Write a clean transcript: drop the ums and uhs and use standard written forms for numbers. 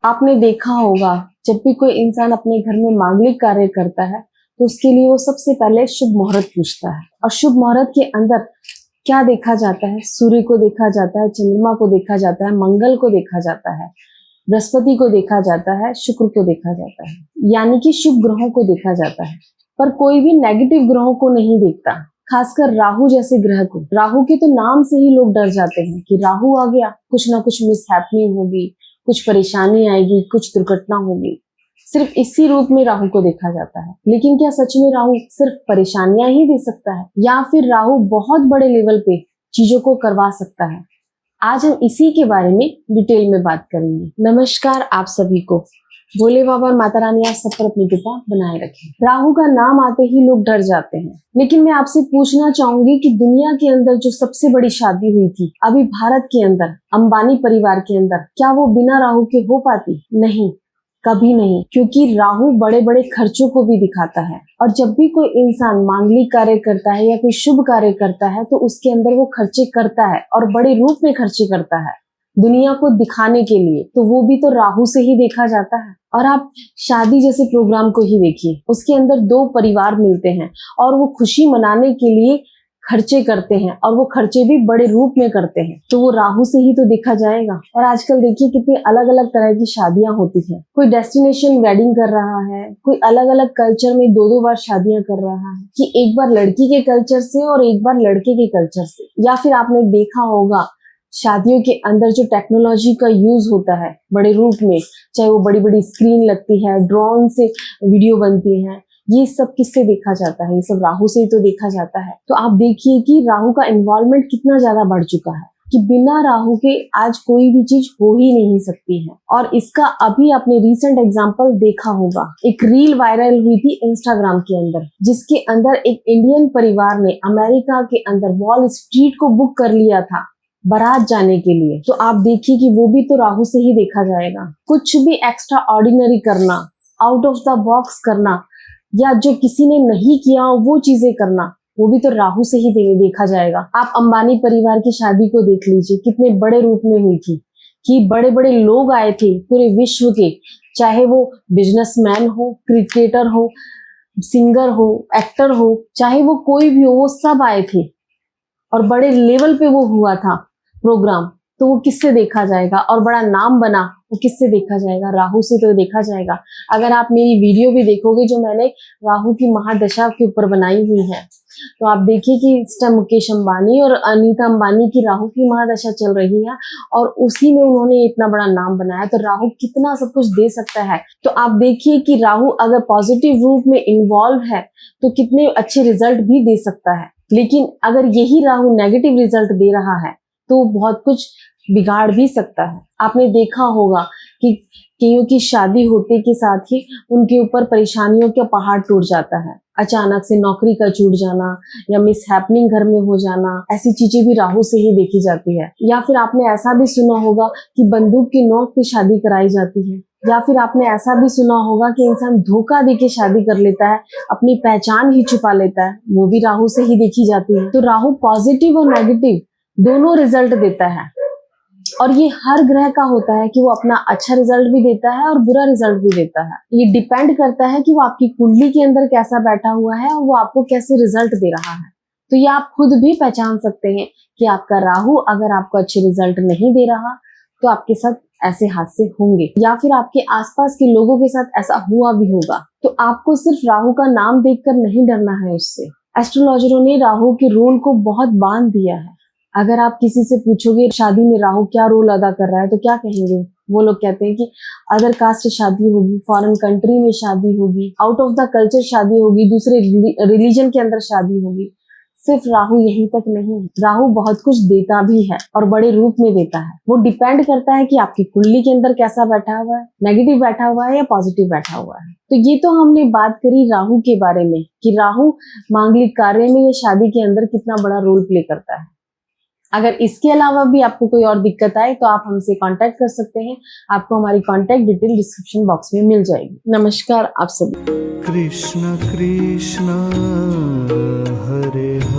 आपने देखा होगा जब भी कोई इंसान अपने घर में मांगलिक कार्य करता है तो उसके लिए वो सबसे पहले शुभ मुहूर्त पूछता है। और शुभ मुहूर्त के अंदर क्या देखा जाता है? सूर्य को देखा जाता है, चंद्रमा को देखा जाता है, मंगल को देखा जाता है, बृहस्पति को देखा जाता है, शुक्र को देखा जाता है, यानी कि शुभ ग्रहों को देखा जाता है। पर कोई भी नेगेटिव ग्रहों को नहीं देखता, खासकर राहु जैसे ग्रह को। राहु के तो नाम से ही लोग डर जाते हैं कि राहु आ गया, कुछ ना कुछ मिसहैपनिंग होगी, कुछ परेशानी आएगी, कुछ दुर्घटना होगी। सिर्फ इसी रूप में राहु को देखा जाता है। लेकिन क्या सच में राहु सिर्फ परेशानियां ही दे सकता है, या फिर राहु बहुत बड़े लेवल पे चीजों को करवा सकता है? आज हम इसी के बारे में डिटेल में बात करेंगे। नमस्कार आप सभी को। भोले बाबा और माता रानी आप सब पर अपनी कृपा बनाए रखें। राहु का नाम आते ही लोग डर जाते हैं, लेकिन मैं आपसे पूछना चाहूंगी कि दुनिया के अंदर जो सबसे बड़ी शादी हुई थी अभी भारत के अंदर, अंबानी परिवार के अंदर, क्या वो बिना राहु के हो पाती? नहीं, कभी नहीं, क्योंकि राहु बड़े बड़े खर्चों को भी दिखाता है। और जब भी कोई इंसान मांगलिक कार्य करता है या कोई शुभ कार्य करता है तो उसके अंदर वो खर्चे करता है और बड़े रूप में खर्चे करता है दुनिया को दिखाने के लिए, तो वो भी तो राहु से ही देखा जाता है। और आप शादी जैसे प्रोग्राम को ही देखिए, उसके अंदर दो परिवार मिलते हैं और वो खुशी मनाने के लिए खर्चे करते हैं, और वो खर्चे भी बड़े रूप में करते हैं, तो वो राहु से ही तो देखा जाएगा। और आजकल देखिए कितनी अलग अलग तरह की शादियां होती हैं। कोई डेस्टिनेशन वेडिंग कर रहा है, कोई अलग अलग कल्चर में दो दो बार शादियां कर रहा है, कि एक बार लड़की के कल्चर से और एक बार लड़के के कल्चर से। या फिर आपने देखा होगा शादियों के अंदर जो टेक्नोलॉजी का यूज होता है बड़े रूप में, चाहे वो बड़ी बड़ी स्क्रीन लगती है, ड्रोन से वीडियो बनती है, ये सब किससे देखा जाता है? ये सब राहु से ही तो देखा जाता है। तो आप देखिए कि राहु का इन्वॉल्वमेंट कितना ज्यादा बढ़ चुका है कि बिना राहु के आज कोई भी चीज हो ही नहीं सकती है। और इसका अभी आपने रीसेंट एग्जांपल देखा होगा, एक रील वायरल हुई थी इंस्टाग्राम के अंदर, जिसके अंदर एक इंडियन परिवार ने अमेरिका के अंदर वॉल स्ट्रीट को बुक कर लिया था बारात जाने के लिए। तो आप देखिए कि वो भी तो राहु से ही देखा जाएगा। कुछ भी एक्स्ट्रा ऑर्डिनरी करना, आउट ऑफ द बॉक्स करना, या जो किसी ने नहीं किया वो चीजें करना, वो भी तो राहु से ही देखा जाएगा। आप अंबानी परिवार की शादी को देख लीजिए, कितने बड़े रूप में हुई थी, कि बड़े बड़े लोग आए थे पूरे विश्व के, चाहे वो बिजनेसमैन हो, क्रिकेटर हो, सिंगर हो, एक्टर हो, चाहे वो कोई भी हो, वो सब आए थे और बड़े लेवल पे वो हुआ था प्रोग्राम। तो वो किससे देखा जाएगा? और बड़ा नाम बना, वो किससे देखा जाएगा? राहु से तो देखा जाएगा। अगर आप मेरी वीडियो भी देखोगे जो मैंने राहु की महादशा के ऊपर बनाई हुई है, तो आप देखिए कि इस टाइम मुकेश अंबानी और अनीता अंबानी की राहु की महादशा चल रही है और उसी में उन्होंने इतना बड़ा नाम बनाया। तो राहु कितना सब कुछ दे सकता है। तो आप देखिए कि राहु अगर पॉजिटिव रूप में इन्वॉल्व है तो कितने अच्छे रिजल्ट भी दे सकता है। लेकिन अगर यही राहु नेगेटिव रिजल्ट दे रहा है तो बहुत कुछ बिगाड़ भी सकता है। आपने देखा होगा कि कईयों की शादी होते के साथ ही उनके ऊपर परेशानियों का पहाड़ टूट जाता है। अचानक से नौकरी का छूट जाना या मिसहैपनिंग घर में हो जाना, ऐसी चीजें भी राहु से ही देखी जाती है। या फिर आपने ऐसा भी सुना होगा कि बंदूक की नोक पे शादी कराई जाती है। या फिर आपने ऐसा भी सुना होगा कि इंसान धोखा देके शादी कर लेता है, अपनी पहचान ही छुपा लेता है, वो भी राहु से ही देखी जाती है। तो राहु पॉजिटिव और नेगेटिव दोनों रिजल्ट देता है, और ये हर ग्रह का होता है कि वो अपना अच्छा रिजल्ट भी देता है और बुरा रिजल्ट भी देता है। ये डिपेंड करता है कि वो आपकी कुंडली के अंदर कैसा बैठा हुआ है और वो आपको कैसे रिजल्ट दे रहा है। तो ये आप खुद भी पहचान सकते हैं कि आपका राहु अगर आपको अच्छे रिजल्ट नहीं दे रहा तो आपके साथ ऐसे हादसे होंगे, या फिर आपके आसपास के लोगों के साथ ऐसा हुआ भी होगा। तो आपको सिर्फ राहु का नाम देखकर नहीं डरना है उससे। एस्ट्रोलॉजरों ने राहु के रोल को बहुत बांध दिया है। अगर आप किसी से पूछोगे शादी में राहु क्या रोल अदा कर रहा है तो क्या कहेंगे? वो लोग कहते हैं कि अदर कास्ट शादी होगी, फॉरेन कंट्री में शादी होगी, आउट ऑफ द कल्चर शादी होगी, दूसरे रिलीजन के अंदर शादी होगी। सिर्फ राहु यहीं तक नहीं, राहु बहुत कुछ देता भी है और बड़े रूप में देता है। वो डिपेंड करता है कि आपकी कुंडली के अंदर कैसा बैठा हुआ है, नेगेटिव बैठा हुआ है या पॉजिटिव बैठा हुआ है। तो ये तो हमने बात करी राहु के बारे में कि राहु मांगलिक कार्य में या शादी के अंदर कितना बड़ा रोल प्ले करता है। अगर इसके अलावा भी आपको कोई और दिक्कत आए तो आप हमसे कांटेक्ट कर सकते हैं। आपको हमारी कांटेक्ट डिटेल डिस्क्रिप्शन बॉक्स में मिल जाएगी। नमस्कार आप सभी। कृष्ण कृष्ण हरे हरे।